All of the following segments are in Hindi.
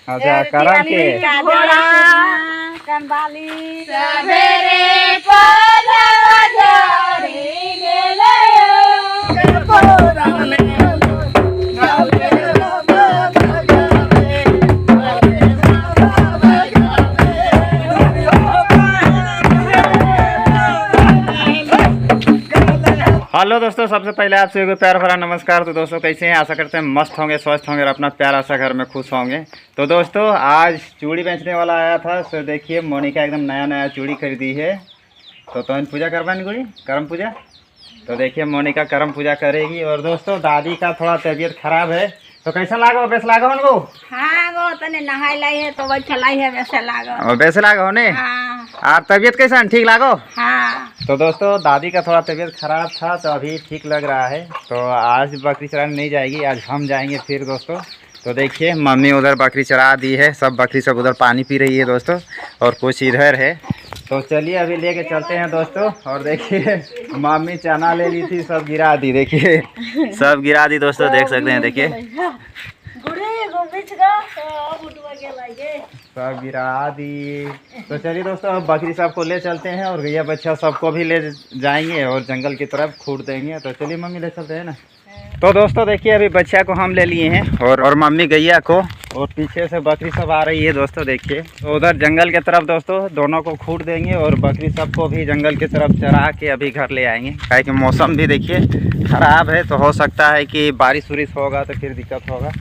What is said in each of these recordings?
अच्छा करम के हेलो दोस्तों, सबसे पहले आपसे एक प्यार भरा नमस्कार। तो दोस्तों कैसे हैं? आशा करते हैं मस्त होंगे, स्वस्थ होंगे और अपना प्यारा सा घर में खुश होंगे। तो दोस्तों आज चूड़ी बेचने वाला आया था, तो देखिए मोनिका एकदम नया नया चूड़ी खरीदी है। तो इन पूजा करवानी गुड़ी करम पूजा। तो देखिए मोनिका करम पूजा करेगी। और दोस्तों दादी का थोड़ा तबीयत खराब है, तो कैसा लागो? बेस लागो उनको? हाँ गो तने नहाई लाई है तो वही चलाई है वैसे लागो। और वैसे लागो ने? हाँ। और तबीयत कैसा? ठीक लागो? हाँ। तो दोस्तों दादी का थोड़ा तबीयत खराब था, तो अभी ठीक लग रहा है। तो आज बकरी चराने नहीं जाएगी, आज हम जाएंगे फिर दोस्तों। तो देखिए मम्मी उधर बकरी चरा दी है, सब बकरी सब उधर पानी पी रही है दोस्तों, और कुछ इधर है। तो चलिए अभी लेके चलते हैं दोस्तों। और देखिए मम्मी चना ले ली थी, सब गिरा दी। देखिए सब गिरा दी दोस्तों, देख सकते हैं। देखिए सब गिरा दी। तो चलिए दोस्तों अब बकरी सब को ले चलते हैं, और गैया बच्चा सबको भी ले जाएंगे और जंगल की तरफ खूट देंगे। तो चलिए मम्मी ले चलते हैं ना। तो दोस्तों देखिए अभी बच्चा को हम ले लिए हैं, और मम्मी गैया को, और पीछे से बकरी सब आ रही है दोस्तों। देखिए तो उधर जंगल की तरफ दोस्तों दोनों को खूट देंगे, और बकरी सबको भी जंगल की तरफ चरा के अभी घर ले आएंगे। काहे कि मौसम भी देखिए खराब है, तो हो सकता है कि बारिश उरिश होगा तो फिर दिक्कत होगा।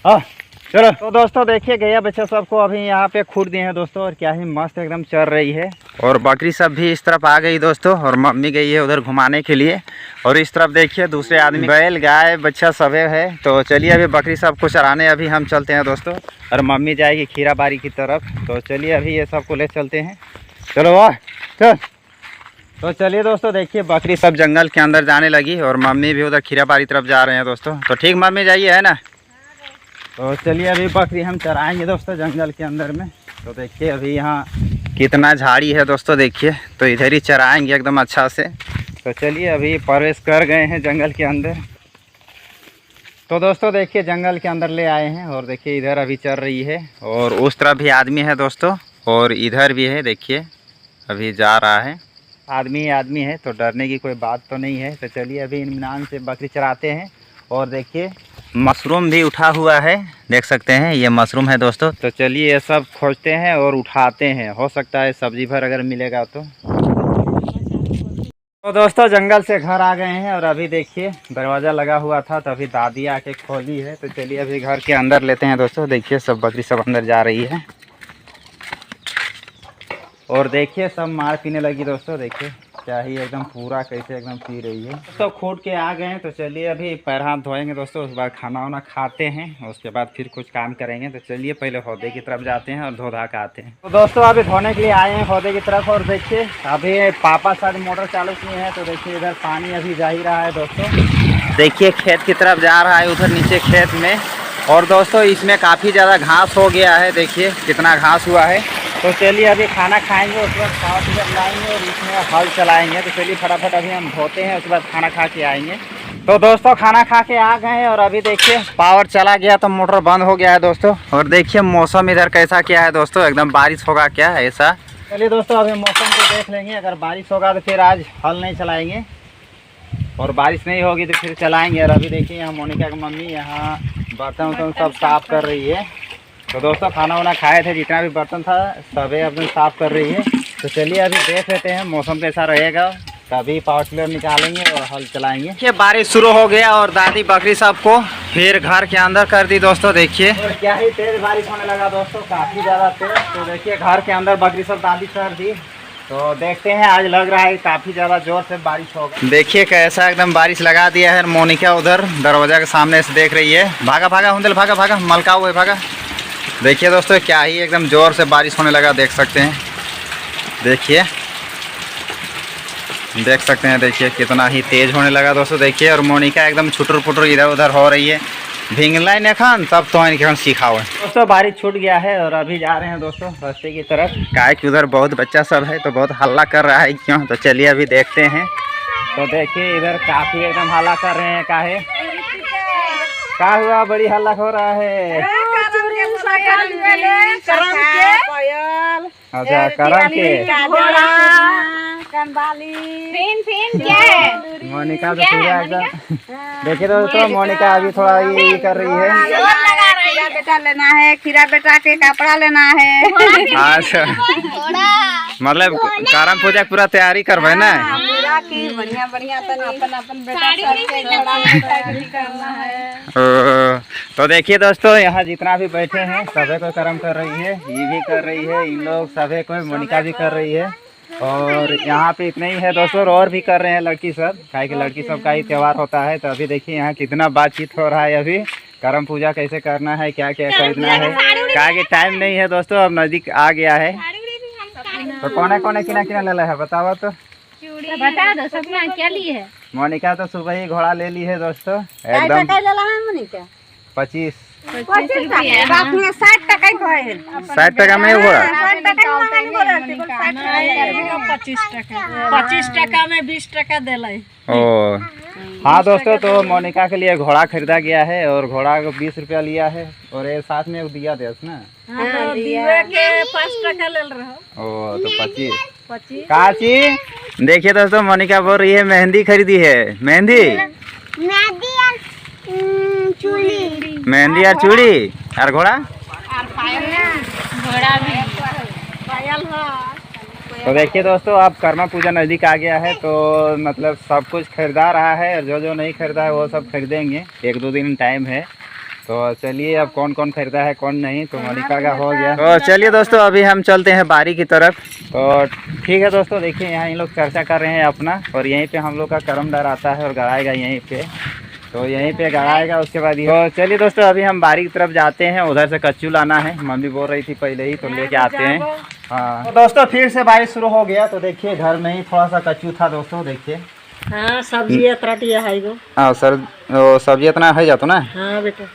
हाँ चलो। तो दोस्तों देखिए गैया बच्चा सबको अभी यहाँ पे खूट दिए हैं दोस्तों, और क्या ही मस्त एकदम चल रही है। और बकरी सब भी इस तरफ आ गई दोस्तों, और मम्मी गई है उधर घुमाने के लिए। और इस तरफ देखिए दूसरे आदमी, बैल गाय बच्चा सब है। तो चलिए अभी बकरी सबको चराने अभी हम चलते हैं दोस्तों, और मम्मी जाएगी खीरा बारी की तरफ। तो चलिए अभी ये सबको ले चलते हैं। चलो वाह चल। तो चलिए दोस्तों देखिए बकरी सब जंगल के अंदर जाने लगी, और मम्मी भी उधर खीरा बारी तरफ जा रहे हैं दोस्तों। तो ठीक मम्मी जाइए, है ना। तो चलिए अभी बकरी हम चराएंगे दोस्तों जंगल के अंदर में। तो देखिए अभी यहाँ कितना झाड़ी है दोस्तों, देखिए। तो इधर ही चराएंगे एकदम अच्छा से। तो चलिए अभी प्रवेश कर गए हैं जंगल के अंदर। तो दोस्तों देखिए जंगल के अंदर ले आए हैं, और देखिए इधर अभी चल रही है, और उस तरफ भी आदमी है दोस्तों, और इधर भी है। देखिए अभी जा रहा है, आदमी ही आदमी है, तो डरने की कोई बात तो नहीं है। तो चलिए अभी इत्मीनान से बकरी चराते हैं। और देखिए मशरूम भी उठा हुआ है, देख सकते हैं ये मशरूम है दोस्तों। तो चलिए ये सब खोजते हैं और उठाते हैं, हो सकता है सब्जी भर अगर मिलेगा तो। तो दोस्तों जंगल से घर आ गए हैं, और अभी देखिए दरवाज़ा लगा हुआ था, तो अभी दादी आके खोली है। तो चलिए अभी घर के अंदर लेते हैं दोस्तों। देखिए सब बकरी सब अंदर जा रही है, और देखिए सब मार पीने लगी दोस्तों। देखिए क्या ही एकदम पूरा कैसे एकदम पी रही है। तो खूट के आ गए हैं, तो चलिए अभी पैर हाथ धोएंगे दोस्तों, उसके बाद खाना वाना खाते हैं, उसके बाद फिर कुछ काम करेंगे। तो चलिए पहले हौदे की तरफ जाते हैं और धो धा के आते हैं। तो दोस्तों अभी धोने के लिए आए हैं हौदे की तरफ, और देखिए अभी पापा शायद मोटर चालू किए हैं। तो देखिए इधर पानी अभी जा ही रहा है दोस्तों। देखिए खेत की तरफ जा रहा है उधर नीचे खेत में। और दोस्तों इसमें काफ़ी ज़्यादा घास हो गया है, देखिए कितना घास हुआ है। तो चलिए अभी खाना खाएंगे, उसके बाद खावा पीवा लाएंगे और इसमें हल चलाएंगे। तो चलिए फटाफट अभी हम धोते हैं, उसके बाद खाना खा के आएंगे। तो दोस्तों खाना खा के आ गए हैं, और अभी देखिए पावर चला गया तो मोटर बंद हो गया है दोस्तों। और देखिए मौसम इधर कैसा क्या है दोस्तों, एकदम बारिश होगा क्या ऐसा। चलिए दोस्तों अभी मौसम को देख लेंगे, अगर बारिश होगा तो फिर आज हल नहीं चलाएँगे, और बारिश नहीं होगी तो फिर चलाएँगे। और अभी देखिए यहाँ मोनिका की मम्मी यहाँ बर्तन वर्तन सब साफ़ कर रही है। तो दोस्तों खाना वाना खाए थे, जितना भी बर्तन था सभी अपने साफ़ कर रही है। तो चलिए अभी देख लेते हैं मौसम कैसा रहेगा, तभी पावर टिलर निकालेंगे और हल चलाएंगे। ये बारिश शुरू हो गया, और दादी बकरी सबको फिर घर के अंदर कर दी दोस्तों। देखिए और क्या ही तेज़ बारिश होने लगा दोस्तों, काफ़ी ज़्यादा तेज़। तो देखिए घर के अंदर बकरी सब दादी कर दी। तो देखते हैं, आज लग रहा है काफ़ी ज़्यादा ज़ोर से बारिश होगा। देखिए कैसा एकदम बारिश लगा दिया है। मोनिका उधर दरवाज़ा के सामने से देख रही है। भागा भागा हुंदल भागा भागा, मलका हुए भागा। देखिए दोस्तों क्या ही एकदम ज़ोर से बारिश होने लगा, देख सकते हैं। देखिए देख सकते हैं, देखिए कितना ही तेज़ होने लगा दोस्तों। देखिए और मोनिका एकदम छुटर पुटर इधर उधर हो रही है। भिंगलाई ने खान तब तो इनके सीखा हुआ है दोस्तों। बारिश छूट गया है, और अभी जा रहे हैं दोस्तों रास्ते की तरफ। काय कि उधर बहुत बच्चा सब है, तो बहुत हल्ला कर रहा है क्यों। तो चलिए अभी देखते हैं। तो देखिए इधर काफ़ी एकदम हल्ला कर रहे हैं काहे। क्या हुआ, बड़ी हल्ला हो रहा है? अच्छा, करम के मोनिका तो पूरा एकदम। देखिए दोस्तों, मोनिका अभी थोड़ा ये कर रही है। खीरा बेटा लेना है, खीरा बेटा के कपड़ा लेना है। अच्छा, मतलब करम पूजा पूरा तैयारी करबे ना? पूरा की बढ़िया बढ़िया अपन बेटा करना है। तो देखिए दोस्तों, यहाँ जितना भी बैठे हैं सभी को कर्म कर रही है, ये भी कर रही है, इन लोग सभी को, मोनिका भी कर रही है। और यहाँ पे इतने ही है दोस्तों, और भी कर रहे हैं लड़की सब, काहे कि लड़की सब का ही त्यौहार होता है। तो अभी देखिए यहाँ कितना बातचीत हो रहा है। अभी करम पूजा कैसे करना है, क्या क्या खरीदना है, काहे कि टाइम नहीं है दोस्तों, अब नजदीक आ गया है। तो कौन कौन किना किना ले है बताओ तो? बता दो सपना क्या लिए है? मोनिका तो सुबह ही घोड़ा ले ली है दोस्तों, एकदम 25 60 टका में घोड़ा। 25 टका में 20 टका दिलाई। ओ हाँ दोस्तों, तो मोनिका के लिए घोड़ा खरीदा गया है और घोड़ा को 20 रुपया लिया है और ये साथ में दिया दे ना। के 5 टका ले रहा। ओ तो 25 काची। देखिए दोस्तों, मोनिका बोल रही है मेहंदी खरीदी है। मेहंदी मेहंदी और चूड़ी और घोड़ा भी पायल है। तो देखिए दोस्तों, अब कर्मा पूजा नज़दीक आ गया है, तो मतलब सब कुछ खरीदा रहा है और जो जो नहीं खरीदा है वो सब खरीदेंगे। 1-2 दिन टाइम है, तो चलिए अब कौन कौन खरीदा है कौन नहीं। तो मोनिका का हो गया, तो चलिए दोस्तों अभी हम चलते हैं बारी की तरफ। तो ठीक है दोस्तों, देखिए यहाँ इन लोग चर्चा कर रहे हैं अपना, और यहीं पे हम लोग का करम डर आता है और गड़ाएगा यहीं पे, तो यहीं पे गड़ाएगा उसके बाद। तो चलिए दोस्तों, अभी हम बारी की तरफ जाते हैं। उधर से कच्चू लाना है, मम्मी बोल रही थी पहले ही, तो लेके आते हैं। हाँ तो दोस्तों, फिर से बारिश शुरू हो गया। तो देखिए घर में ही थोड़ा सा कच्चू था दोस्तों, देखिए। हाँ सब्जी है। हाँ सर, सब्जी इतना है जाता ना। हाँ बेटा।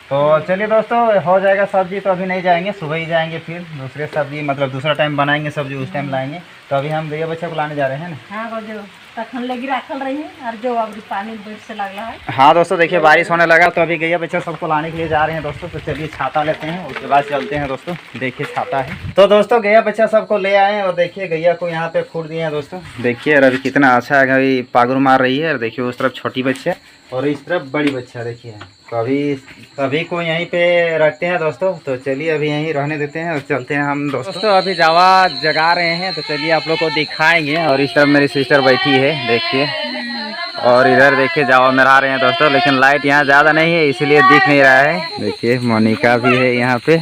तो चलिए दोस्तों, हो जाएगा सब्जी। तो अभी नहीं जाएंगे, सुबह ही जाएंगे, फिर दूसरे सब्जी मतलब दूसरा टाइम बनाएंगे सब्जी, उस टाइम लाएंगे। तो अभी हम भैया बच्चे को लाने जा रहे हैं ना। हाँ जो तखन लगी रखल रही है और जो अभी पानी बेड से लगला है। हाँ दोस्तों, देखिए बारिश होने लगा, तो अभी गैया बच्चा सबको लाने के लिए जा रहे हैं दोस्तों। तो चलिए छाता लेते हैं, उसके बाद चलते हैं दोस्तों। देखिए छाता है, तो दोस्तों गैया बच्चा सबको ले आए और देखिए गैया को यहाँ पे खूर दिए हैं दोस्तों। देखिए अभी कितना अच्छा है, अभी पागुर मार रही है। और देखिए उस तरफ छोटी बच्चा और इस तरफ बड़ी बच्चा, देखिए। तो अभी सभी को यहीं पे रखते हैं दोस्तों। तो चलिए अभी यहीं रहने देते हैं और चलते हैं हम दोस्तों। अभी जावा जगा रहे हैं, तो चलिए आप लोग को दिखाएंगे। और इस तरफ मेरी सिस्टर बैठी है, देखिए। और इधर देखिए जावा मेरा रहे हैं दोस्तों, लेकिन लाइट यहाँ ज़्यादा नहीं है इसलिए दिख नहीं रहा है। देखिए मोनिका भी है यहाँ पे।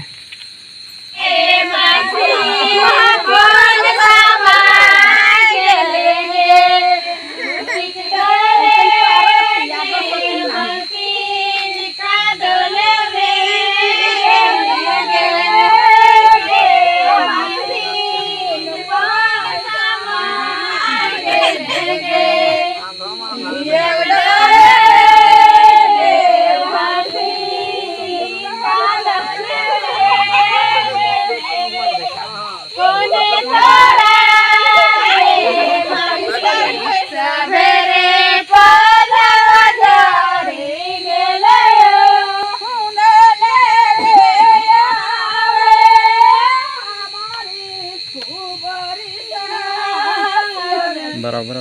बराबर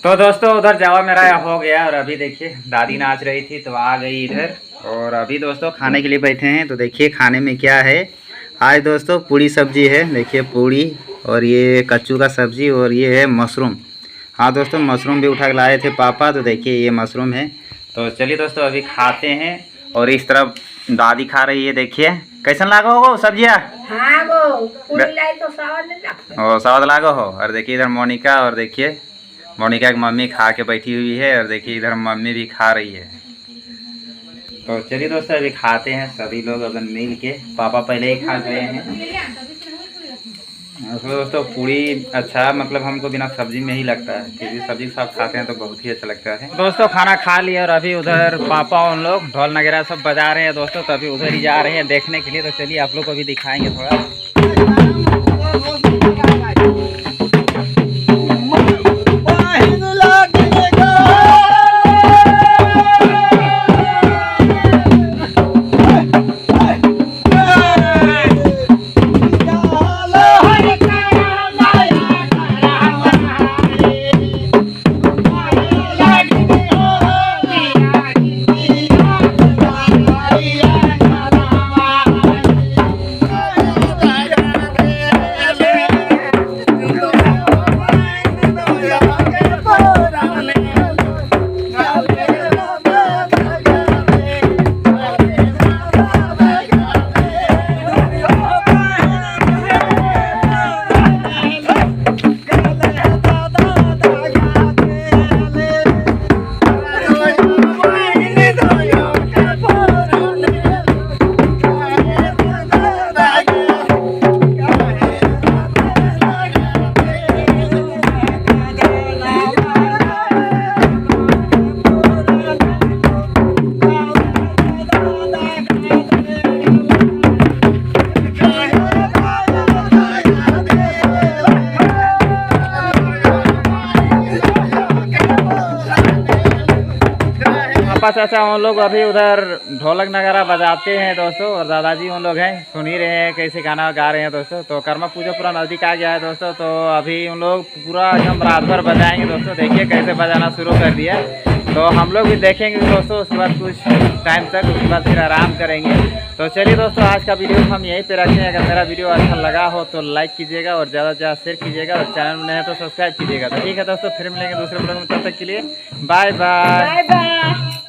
तो दोस्तों उधर जावा मेरा हो गया। और अभी देखिए दादी नाच रही थी तो आ गई इधर। और अभी दोस्तों खाने के लिए बैठे हैं। तो देखिए खाने में क्या है आज दोस्तों, पूड़ी सब्जी है। देखिए पूड़ी और ये कच्चू का सब्जी और ये है मशरूम। हाँ दोस्तों, मशरूम भी उठा के लाए थे पापा। तो देखिए ये मशरूम है। तो चलिए दोस्तों अभी खाते हैं। और इस तरफ दादी खा रही है, देखिए कैसन लागो हो सब्जिया। हाँ वो पूरी लाई तो स्वाद लागो हो। और देखिए इधर मोनिका, और देखिए मोनिका की मम्मी खा के बैठी हुई है। और देखिए इधर मम्मी भी खा रही है। तो चलिए दोस्तों अभी खाते हैं सभी लोग अपन मिल के। पापा पहले ही खा गए हैं। उसमें दोस्तों पूरी अच्छा मतलब हमको बिना सब्जी में ही लगता है, क्योंकि सब्जी के साथ खाते हैं तो बहुत ही अच्छा लगता है। दोस्तों खाना खा लिया और अभी उधर पापा उन लोग ढोल नगेरा सब बजा रहे हैं दोस्तों, तो अभी उधर ही जा रहे हैं देखने के लिए। तो चलिए आप लोग को भी दिखाएंगे थोड़ा। पापा चाचा उन लोग अभी उधर ढोलक नगारा बजाते हैं दोस्तों, और दादाजी उन लोग हैं सुन ही रहे हैं कैसे गाना गा रहे हैं दोस्तों। तो कर्मा पूजा पूरा नज़दीक आ गया है दोस्तों, तो अभी उन लोग पूरा एकदम रात भर बजाएंगे दोस्तों। देखिए कैसे बजाना शुरू कर दिया, तो हम लोग भी देखेंगे दोस्तों उसके बाद कुछ टाइम तक, उसके बाद फिर आराम करेंगे। तो चलिए दोस्तों आज का वीडियो हम यहीं पे रखें। अगर मेरा वीडियो अच्छा लगा हो तो लाइक कीजिएगा और ज़्यादा से ज़्यादा शेयर कीजिएगा, और चैनल में नए हैं तो सब्सक्राइब कीजिएगा। तो ठीक है दोस्तों, फिर मिलेंगे दूसरे वीडियो में, तब तक के लिए बाय बाय।